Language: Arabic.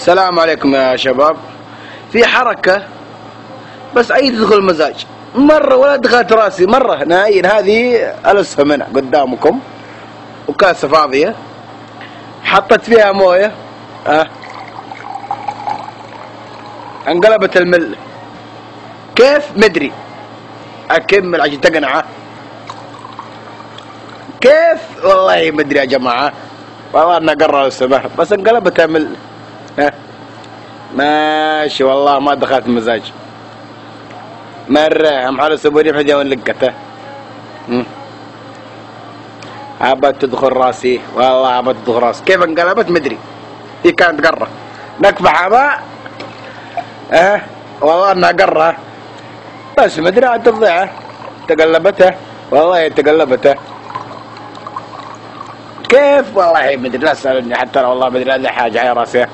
السلام عليكم يا شباب. في حركة بس أي تدخل المزاج مرة ولا دخلت راسي مرة ناين. هذه ألسها منها قدامكم وكاسة فاضية حطت فيها موية انقلبت المل. كيف مدري. أكمل عشان تقنعه. كيف والله مدري يا جماعة. والله أنا قرر السمح بس انقلبت المل. ماشي والله ما دخلت مزاج مرة. هم حالو سبوني بحدي ونلقته. عبت تدخل راسي والله عبت تدخل راسي. كيف انقلبت مدري. هي كانت قرة نكبة حماء والله انها قرة بس مدري عاد تضيعه. تقلبتها والله تقلبتها. كيف والله مدري لا تسألني حتى والله مدري هذه حاجة على راسي.